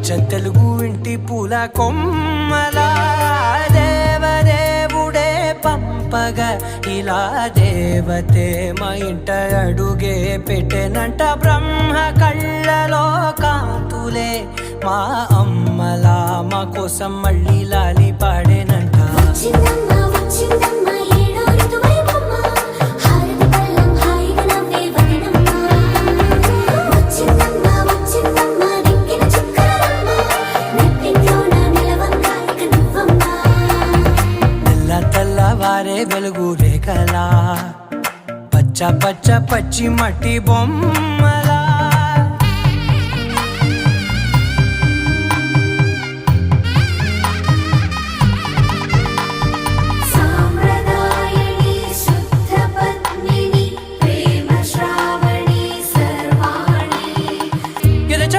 తెలుగు ఇంటి పూల కొమ్మలా దేవదేవుడే పంపగా ఇలా దేవతే మా ఇంట అడుగే పెట్టెనంట బ్రహ్మ కళ్ళలో కాంతులే మా అమ్మలా మా కోసం మళ్ళీ లాలి పాడేనంట వారే వెలుగు రేఖలా పచ్చ పచ్చి మట్టి బొమ్మ